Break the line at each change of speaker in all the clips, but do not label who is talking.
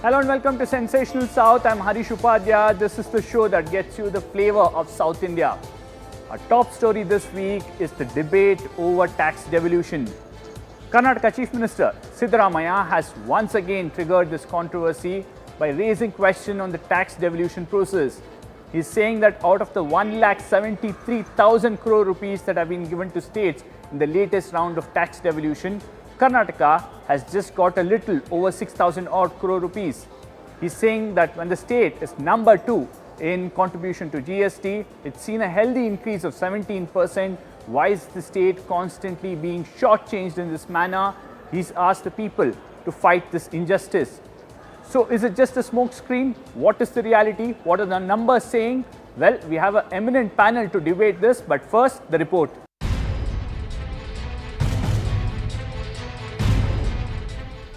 Hello and welcome to Sensational South. I'm Harish Upadhyaya. This is the show that gets you the flavor of South India. Our top story this week is the debate over tax devolution. Karnataka Chief Minister Siddaramaiah has once again triggered this controversy by raising question on the tax devolution process. He's saying that out of the 1,73,000 crore rupees that have been given to states in the latest round of tax devolution, Karnataka has just got a little over 6,000 odd crore rupees. He's saying that when the state is number 2 in contribution to GST, it's seen a healthy increase of 17%. Why is the state constantly being shortchanged in this manner? He's asked the people to fight this injustice. So is it just a smokescreen? What is the reality? What are the numbers saying? Well, we have an eminent panel to debate this, but first, the report.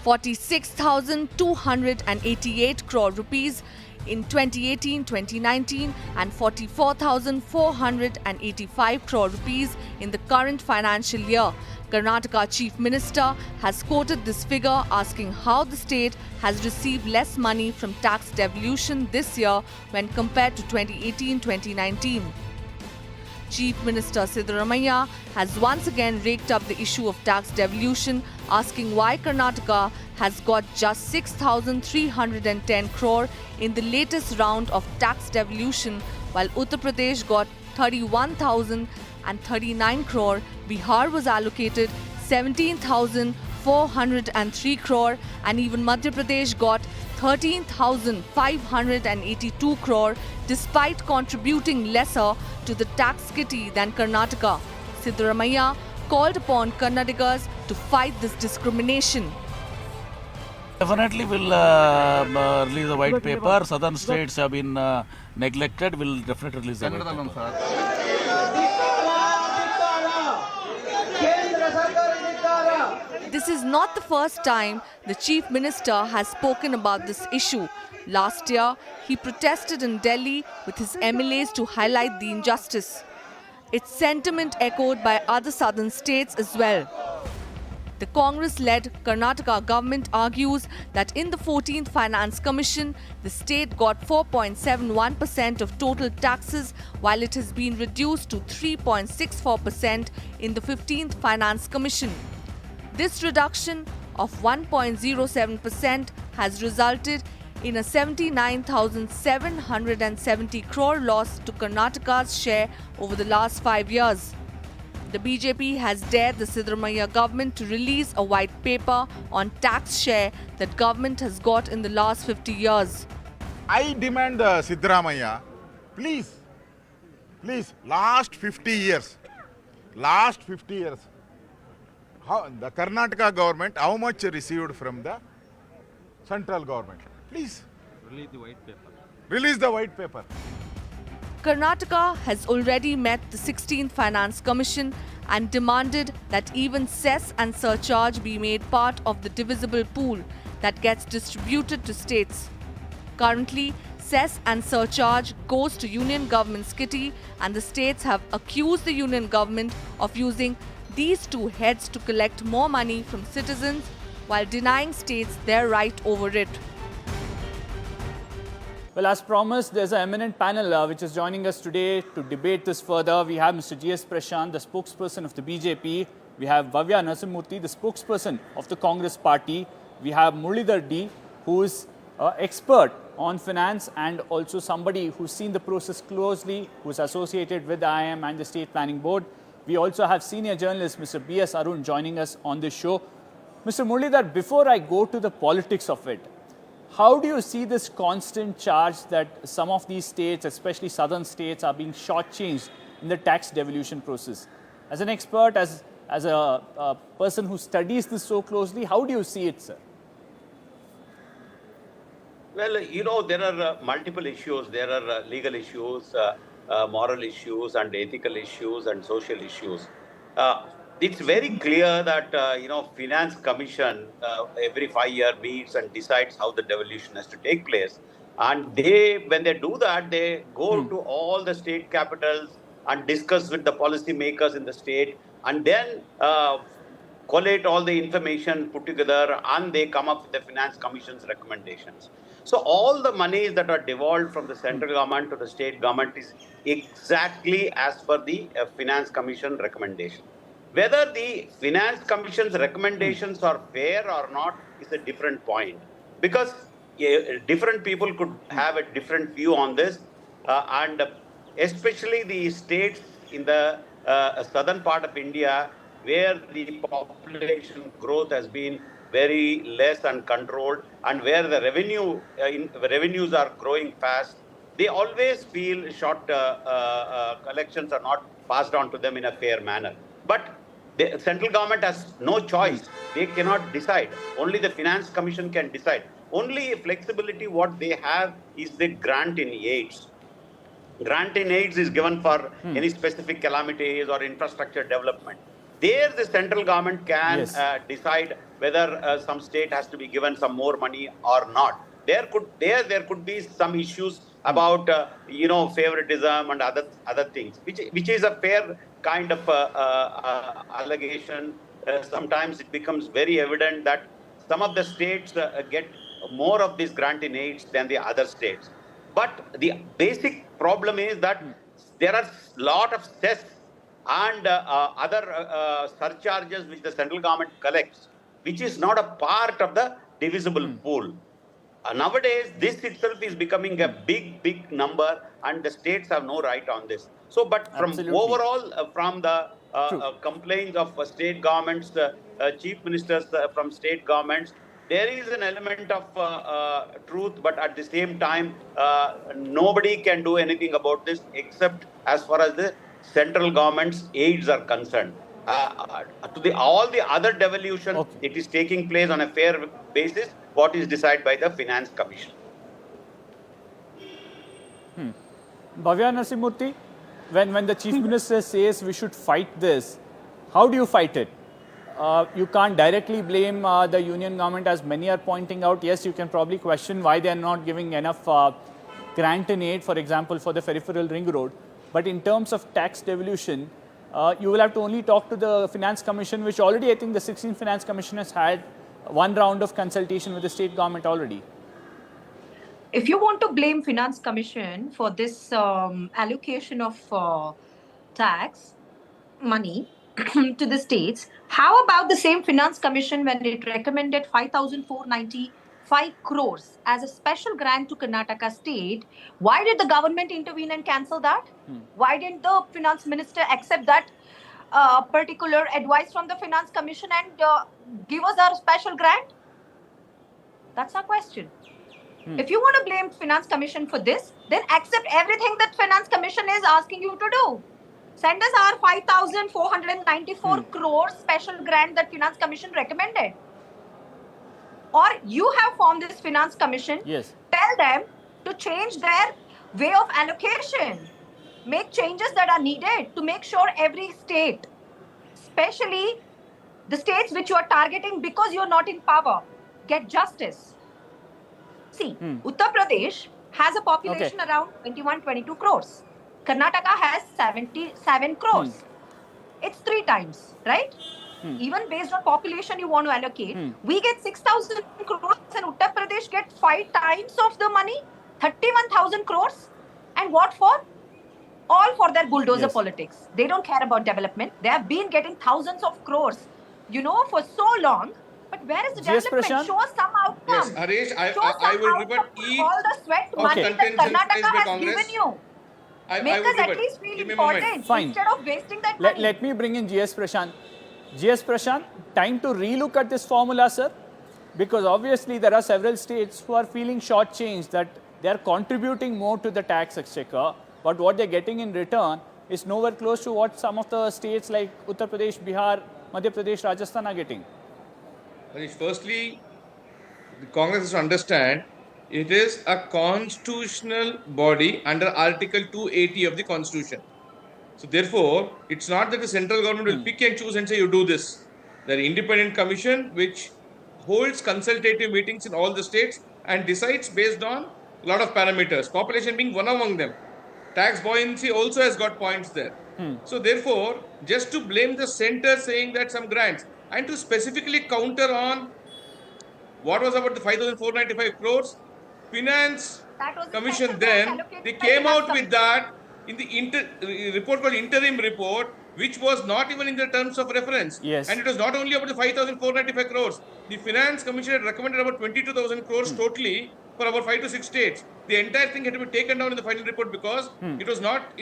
46,288 crore rupees in 2018-2019 and 44,485 crore rupees in the current financial year. Karnataka Chief Minister has quoted this figure, asking how the state has received less money from tax devolution this year when compared to 2018-2019. Chief Minister Siddaramaiah has once again raked up the issue of tax devolution, asking why Karnataka has got just 6,310 crore in the latest round of tax devolution, while Uttar Pradesh got 31,039 crore, Bihar was allocated 17,403 crore, and even Madhya Pradesh got 13,582 crore despite contributing lesser to the tax kitty than Karnataka. Siddaramaiah called upon Kannadigas to fight this discrimination.
Definitely will release a white paper. Southern states have been neglected. Will definitely release a white paper.
This is not the first time the Chief Minister has spoken about this issue. Last year, he protested in Delhi with his MLAs to highlight the injustice. Its sentiment echoed by other southern states as well. The Congress-led Karnataka government argues that in the 14th Finance Commission, the state got 4.71% of total taxes, while it has been reduced to 3.64% in the 15th Finance Commission. This reduction of 1.07% has resulted in a 79,770 crore loss to Karnataka's share over the last 5 years. The BJP has dared the Siddaramaiah government to release a white paper on tax share that government has got in the last 50 years.
I demand Siddaramaiah, please, last 50 years, how the Karnataka government, how much received from the central government? Please. Release the white paper.
Karnataka has already met the 16th Finance Commission and demanded that even cess and surcharge be made part of the divisible pool that gets distributed to states. Currently, cess and surcharge goes to union government's kitty, and the states have accused the union government of using these two heads to collect more money from citizens while denying states their right over it.
Well, as promised, there's an eminent panel which is joining us today to debate this further. We have Mr. G.S. Prashant, the spokesperson of the BJP. We have Bhavya Narasimhamurthy, the spokesperson of the Congress party. We have Muralidhar D, who is an expert on finance and also somebody who's seen the process closely, who's associated with the IIM and the State Planning Board. We also have senior journalist Mr. B.S. Arun joining us on this show. Mr. Muralidhar, before I go to the politics of it, how do you see this constant charge that some of these states, especially southern states, are being shortchanged in the tax devolution process? As an expert, as a person who studies this so closely, how do you see it, sir?
Well, there are multiple issues. There are legal issues, moral issues, and ethical issues, and social issues. It's very clear that, Finance Commission every 5 years meets and decides how the devolution has to take place. And when they do that, they go to all the state capitals and discuss with the policy makers in the state. And then collate all the information put together, and they come up with the Finance Commission's recommendations. So all the monies that are devolved from the central government to the state government is exactly as per the Finance Commission recommendation. Whether the Finance Commission's recommendations are fair or not is a different point, because different people could have a different view on this, and especially the states in the southern part of India, where the population growth has been very less and controlled, and where the revenues are growing fast, they always feel short collections are not passed on to them in a fair manner. But the central government has no choice. They cannot decide. Only the Finance Commission can decide. Only flexibility what they have is the grant in aids. Grant in aids is given for any specific calamities or infrastructure development. There, the central government can decide whether some state has to be given some more money or not. There could be some issues about favoritism and other things, which is a fair kind of allegation. Sometimes it becomes very evident that some of the states get more of this grant in aids than the other states. But the basic problem is that there are a lot of cess and other surcharges which the central government collects, which is not a part of the divisible pool. Nowadays, this itself is becoming a big number, and the states have no right on this. So, but from overall, from the complaints of state governments, chief ministers from state governments, there is an element of truth, but at the same time, nobody can do anything about this except as far as the central government's aids are concerned. All the other devolution, it is taking place on a fair basis, what is decided by the Finance Commission.
Bhavya Narasimhamurthy, when the Chief Minister says we should fight this, how do you fight it? You can't directly blame the union government, as many are pointing out. Yes, you can probably question why they are not giving enough grant and aid, for example, for the peripheral ring road. But in terms of tax devolution, you will have to only talk to the Finance Commission, which already, I think the 16th Finance Commission has had one round of consultation with the state government already.
If you want to blame Finance Commission for this allocation of tax money to the states, how about the same Finance Commission when it recommended 5,495 crores as a special grant to Karnataka state? Why did the government intervene and cancel that? Why didn't the Finance Minister accept that particular advice from the Finance Commission and give us our special grant? That's our question. If you want to blame Finance Commission for this, then accept everything that Finance Commission is asking you to do. Send us our 5,494 crores special grant that Finance Commission recommended. Or you have formed this Finance Commission.
Yes.
Tell them to change their way of allocation. Make changes that are needed to make sure every state, especially the states which you are targeting because you are not in power, get justice. See, Uttar Pradesh has a population around 21-22 crores. Karnataka has 77 crores. It's 3 times, right? Even based on population you want to allocate, we get 6,000 crores and Uttar Pradesh get 5 times of the money, 31,000 crores. And what for? All for their bulldozer politics. They don't care about development. They have been getting thousands of crores, for so long. But where is the development?
Prashant?
Show us some outcome.
Yes, Harish, I will revert each
all the sweat money that Karnataka has given you. Make us at least feel important instead of wasting that money.
Let me bring in GS Prashant. GS Prashant, time to relook at this formula, sir, because obviously there are several states who are feeling shortchanged, that they are contributing more to the tax exchequer, but what they're getting in return is nowhere close to what some of the states like Uttar Pradesh, Bihar, Madhya Pradesh, Rajasthan are getting.
Harish, firstly, the Congress has to understand it is a constitutional body under Article 280 of the Constitution. So therefore, it's not that the central government will pick and choose and say, you do this. There is an independent commission which holds consultative meetings in all the states and decides based on a lot of parameters, population being one among them. Tax buoyancy also has got points there. So therefore, just to blame the center saying that some grants, and to specifically counter on what was about the 5,495 crores, Finance
That was the
Commission
sector
then,
allocated
they
by
came
Finance
out with
Commission.
that in the report called interim report, which was not even in the terms of reference.
Yes.
And it was not only about the 5,495 crores. The Finance Commission had recommended about 22,000 crores totally for about 5 to 6 states. The entire thing had to be taken down in the final report because it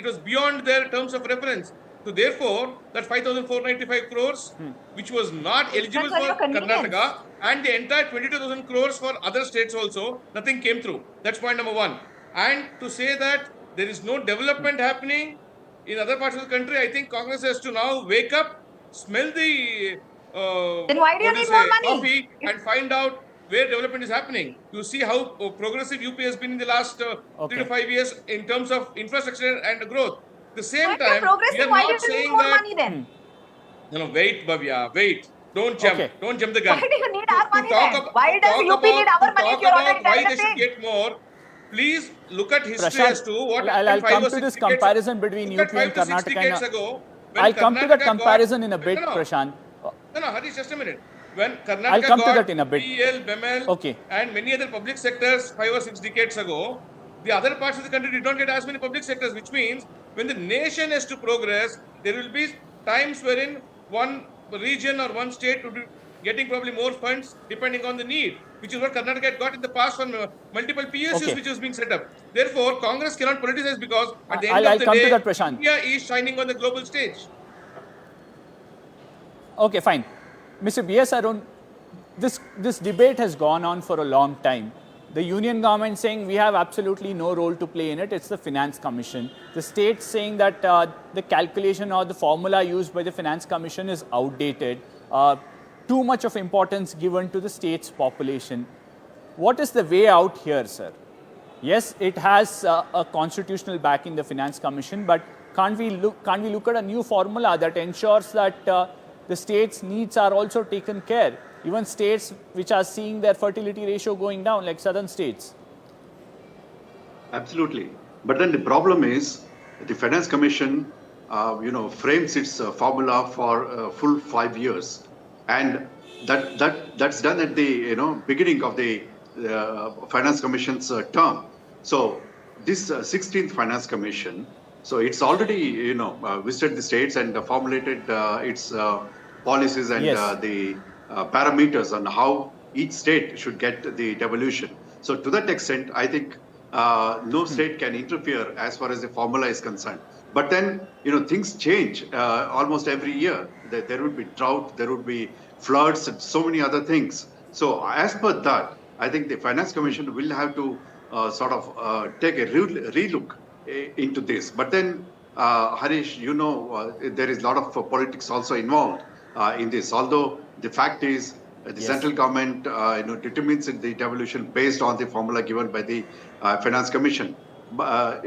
was beyond their terms of reference. So therefore, that 5,495 crores, which was not eligible
Depends on
for
your convenience.
Karnataka, and the entire 22,000 crores for other states also, nothing came through. That's point number one. And to say that there is no development happening in other parts of the country, I think Congress has to now wake up, smell the
Then why do you need more money?
coffee, and find out where development is happening. You see how progressive UP has been in the last 3 to 5 years in terms of infrastructure and growth. At the same
If you're
time, we
progressive,
are
why do
not
you need
saying
more
that.
money then?
No, wait, Bhavya, wait. Don't jump.
Okay.
Don't jump the gun.
Why do you need our money
talk
then?
ab-
Why
to
does
talk
UP need
about-
our
to
money if
talk
you're
about
already
why they should
developing?
get more, please look at history
Prashant,
as to what
I'll
happened 5
come
or
to
6
this
decades
comparison between
look at
UP and
5 to 6
Karnataka.
decades
and-
ago, when
I'll come to that
Karnataka got-
comparison in a bit,
No, no.
Prashant.
No, Harish, just a minute. When Karnataka
I'll come to
got
that in a bit.
PL, BEMEL,
Okay.
and many other public sectors 5 or 6 decades ago, the other parts of the country did not get as many public sectors, which means when the nation has to progress, there will be times wherein one region or one state would be getting probably more funds depending on the need, which is what Karnataka had got in the past from multiple PSUs
Okay.
which was being set up. Therefore, Congress cannot politicize because at the end
I'll
of the
come to
day,
that, Prashant.
India is shining on the global stage.
Okay, fine. Mr. B.S. Arun, this debate has gone on for a long time. The union government saying we have absolutely no role to play in it. It's the Finance Commission. The state saying that the calculation or the formula used by the Finance Commission is outdated. Too much of importance given to the state's population. What is the way out here, sir? Yes, it has a constitutional back in the Finance Commission, but can't we look at a new formula that ensures that the states' needs are also taken care? Even states which are seeing their fertility ratio going down, like southern states.
Absolutely. But then the problem is the Finance Commission, frames its formula for full 5 years. And that's done at the, beginning of the Finance Commission's term. So this 16th Finance Commission, so it's already, visited the states and formulated its policies and
Yes.
the parameters on how each state should get the devolution. So to that extent, I think no state can interfere as far as the formula is concerned. But then, things change almost every year. There would be drought, there would be floods, and so many other things. So as per that, I think the Finance Commission will have to take a relook into this. But then, Harish, there is a lot of politics also involved in this. Although the fact is, the central government, determines the devolution based on the formula given by the Finance Commission. But,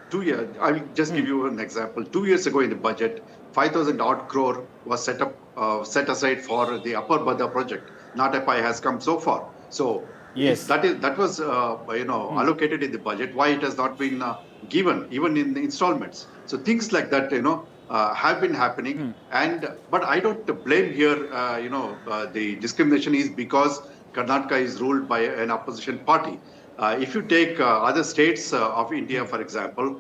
2 years, I will just give you an example. 2 years ago in the budget, 5,000 odd crore was set aside for the Upper Bhadra project. Not FI has come so far. So
Yes.
that was allocated in the budget. Why it has not been given even in the installments? So things like that, have been happening. But I don't blame here. The discrimination is because Karnataka is ruled by an opposition party. If you take other states of India, for example,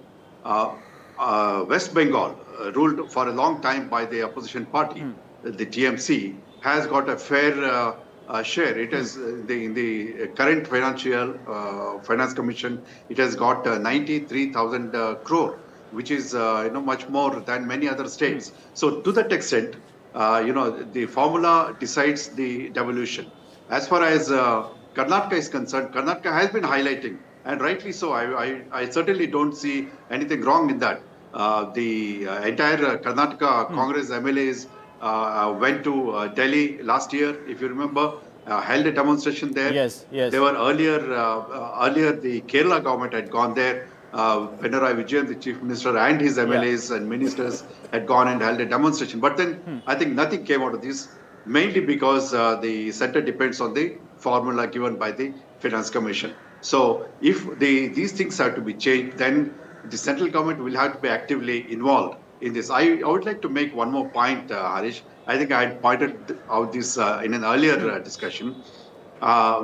West Bengal, ruled for a long time by the opposition party, the TMC, has got a fair share. It has in the current Finance Commission, it has got 93,000 crore, which is much more than many other states. So to that extent, the formula decides the devolution. As far as Karnataka is concerned, Karnataka has been highlighting, and rightly so. I certainly don't see anything wrong in that. The entire Karnataka Congress MLAs went to Delhi last year, if you remember, held a demonstration there.
Yes.
They were earlier the Kerala government had gone there. Pinarayi Vijayan, the Chief Minister, and his MLAs and ministers had gone and held a demonstration. But then I think nothing came out of this, mainly because the center depends on the formula given by the Finance Commission. So if these things have to be changed, then the central government will have to be actively involved in this. I would like to make one more point, Harish. I think I had pointed out this in an earlier discussion,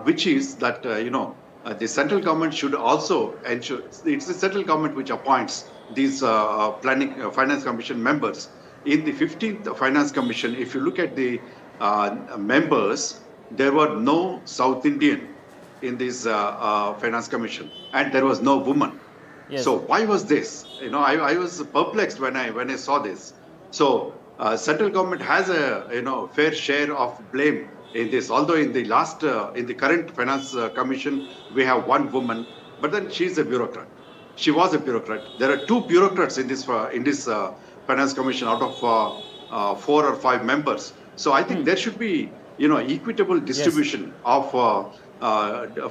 which is that, the central government should also ensure, it's the central government which appoints these finance commission members. In the 15th Finance Commission, if you look at the members, there were no South Indian in this Finance Commission, and there was no woman.
Yes.
So why was this? I was perplexed when I saw this. So central government has a fair share of blame in this. Although in the current Finance Commission we have one woman, but then she's a bureaucrat. She was a bureaucrat. There are two bureaucrats in this Finance Commission out of 4 or 5 members. So I think there should be equitable distribution of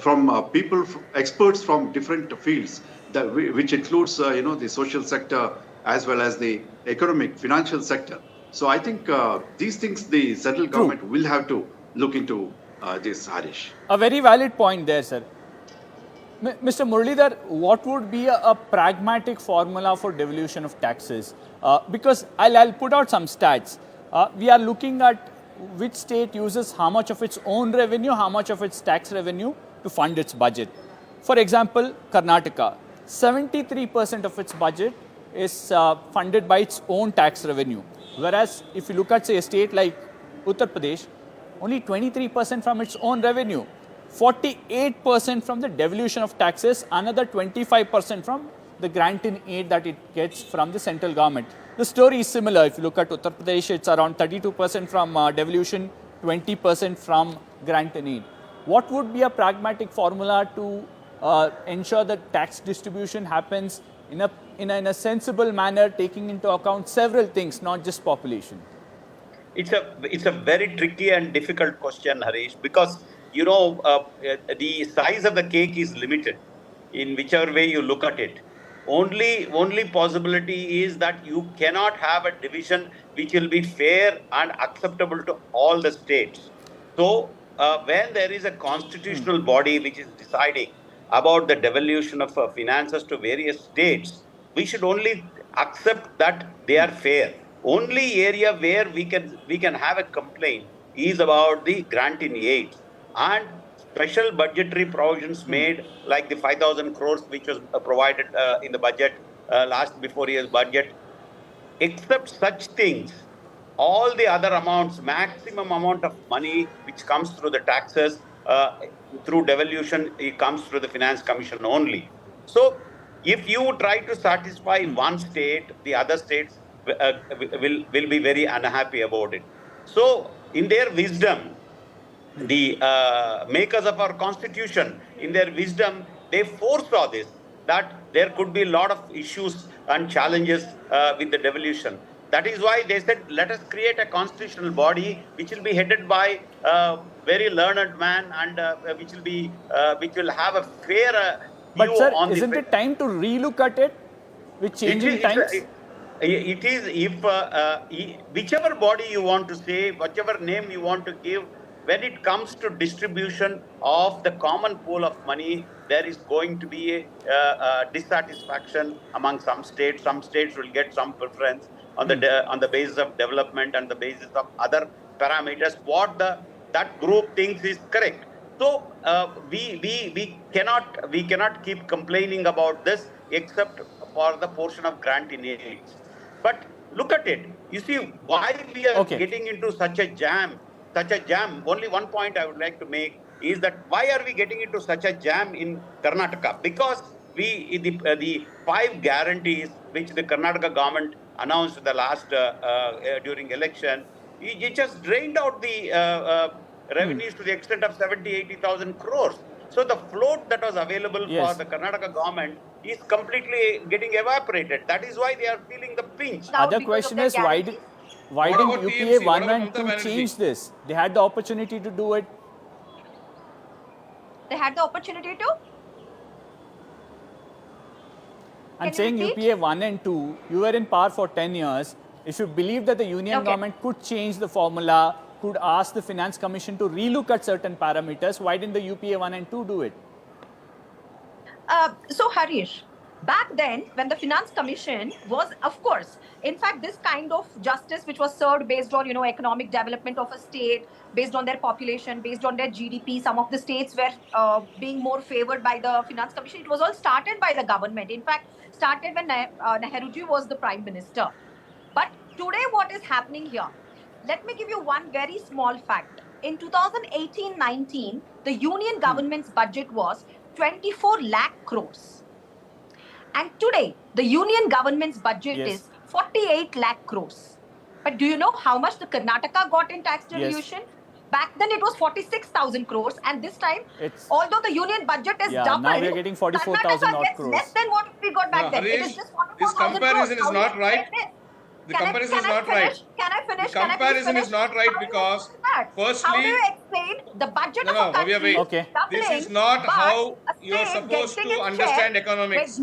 from people, experts from different fields, which includes the social sector as well as the economic, financial sector. So I think these things the central government will have to look into this, Harish.
A very valid point there, sir. Mr. Muralidhar, what would be a pragmatic formula for devolution of taxes? Because I'll put out some stats. We are looking at which state uses how much of its own revenue, how much of its tax revenue to fund its budget. For example, Karnataka, 73% of its budget is funded by its own tax revenue. Whereas if you look at, say, a state like Uttar Pradesh, only 23% from its own revenue, 48% from the devolution of taxes, another 25% from the grant in aid that it gets from the central government. The story is similar. If you look at Uttar Pradesh, it's around 32% from devolution, 20% from grant in aid. What would be a pragmatic formula to ensure that tax distribution happens in a sensible manner, taking into account several things, not just population?
It's a very tricky and difficult question, Harish, because the size of the cake is limited in whichever way you look at it. Only possibility is that you cannot have a division which will be fair and acceptable to all the states. So when there is a constitutional body which is deciding about the devolution of finances to various states, we should only accept that they are fair. Only area where we can have a complaint is about the grant in aid and special budgetary provisions made, like the 5,000 crores which was provided in the budget before year's budget. Except such things, all the other amounts, maximum amount of money which comes through the taxes, through devolution, it comes through the Finance Commission only. So if you try to satisfy one state, the other states will be very unhappy about it. So in their wisdom, the makers of our constitution, in their wisdom, they foresaw this, that there could be a lot of issues and challenges with the devolution. That is why they said, let us create a constitutional body which will be headed by a very learned man and which will have a fair view.
But sir,
on
isn't it time to relook at it with changing times?
It is, if whichever body you want to say, whichever name you want to give, when it comes to distribution of the common pool of money, there is going to be a dissatisfaction among some states. Some states will get some preference on the basis of development and the basis of other parameters, what that group thinks is correct. So we cannot keep complaining about this except for the portion of grant in aid. But look at it. You see why we are getting into such a jam. Only one point I would like to make is that why are we getting into such a jam in Karnataka? Because the 5 guarantees which the Karnataka government announced in the last during election, it just drained out the revenues to the extent of 70,000-80,000 crores. So the float that was available for the Karnataka government is completely getting evaporated. That is why they are feeling the pinch.
Other question is why didn't UPA 1 and 2 change this? They had the opportunity to do it.
They had the opportunity to?
I'm saying UPA 1 and 2, you were in power for 10 years. If you believe that the union government could change the formula, could ask the Finance Commission to relook at certain parameters, why didn't the UPA 1 and 2 do it?
So Harish, Back then, when the Finance Commission was, of course, in fact, this kind of justice which was served based on, economic development of a state, based on their population, based on their GDP, some of the states were being more favored by the Finance Commission. It was all started by the government. In fact, started when Nehruji was the Prime Minister. But today, what is happening here? Let me give you one very small fact. In 2018-19, the union government's budget was 24 lakh crores. And today, the union government's budget is 48 lakh crores. But do you know how much the Karnataka got in tax devolution? Back then, it was 46,000 crores. And this time, although the union budget is doubled,
now we are getting 44,000 odd crores.
Less than what we got back then.
Harish,
it is just 44,000
this comparison
crores.
is not right. The comparison is not right.
Can I finish?
The comparison is not right because, firstly,
how do you explain the budget of a country?
This is not how you are supposed to understand economics.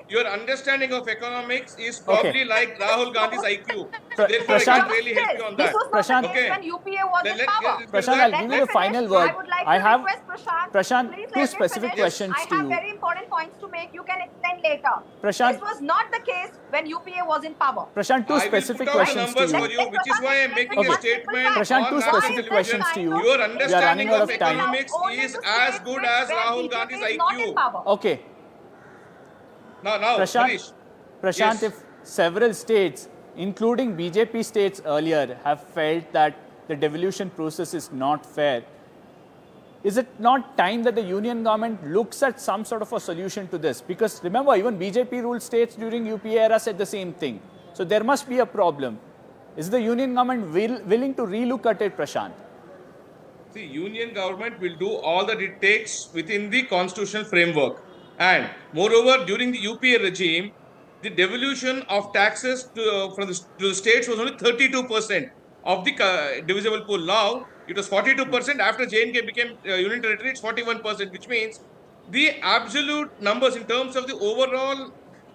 Your understanding of economics is probably like Rahul Gandhi's IQ. Therefore, I can't really help you on that.
Prashant, when UPA was in power.
Prashant, I'll give you the final word.
I would like to request
Prashant, two specific questions to you.
I have very important points to make. You can explain later.
Prashant,
this was not the case when UPA was in power.
Prashant, two specific questions to you.
Which is why I'm making a statement.
Prashant, two specific questions to you.
Your understanding of economics is as good as Rahul Gandhi's IQ.
Okay.
Now,
Prashant, if several states, including BJP states earlier, have felt that the devolution process is not fair, is it not time that the union government looks at some sort of a solution to this? Because remember, even BJP ruled states during UPA era said the same thing. So there must be a problem. Is the union government willing to relook at it, Prashant?
The union government will do all that it takes within the constitutional framework. And moreover, during the UPA regime, the devolution of taxes to the states was only 32% of the divisible pool. Now, it was 42%. After J&K became union territory, it's 41%, which means the absolute numbers in terms of the overall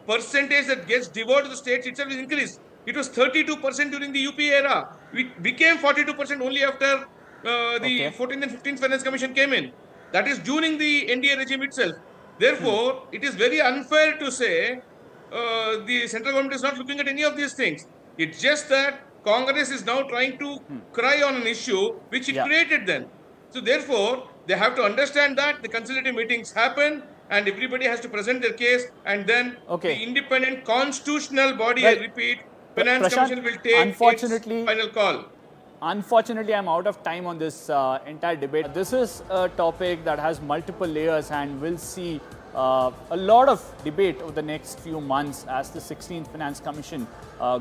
percentage that gets devolved to the states itself is increased. It was 32% during the UPA era. It became 42% only after the 14th and 15th Finance Commission came in. That is during the NDA regime itself. Therefore, it is very unfair to say the central government is not looking at any of these things. It's just that Congress is now trying to cry on an issue which it created then. So therefore, they have to understand that the conciliatory meetings happen and everybody has to present their case, and then the independent constitutional body, I repeat, Finance Commission will take its final call.
Unfortunately, I'm out of time on this entire debate. This is a topic that has multiple layers and we'll see a lot of debate over the next few months as the 16th Finance Commission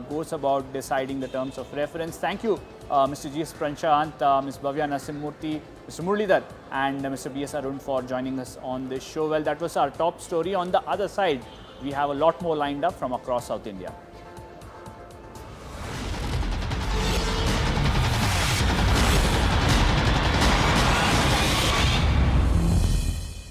goes about deciding the terms of reference. Thank you, Mr. G.S. Prashant, Ms. Bhavya Nasimurthy, Mr. Muralidhar and Mr. B.S. Arun for joining us on this show. Well, that was our top story. On the other side, we have a lot more lined up from across South India.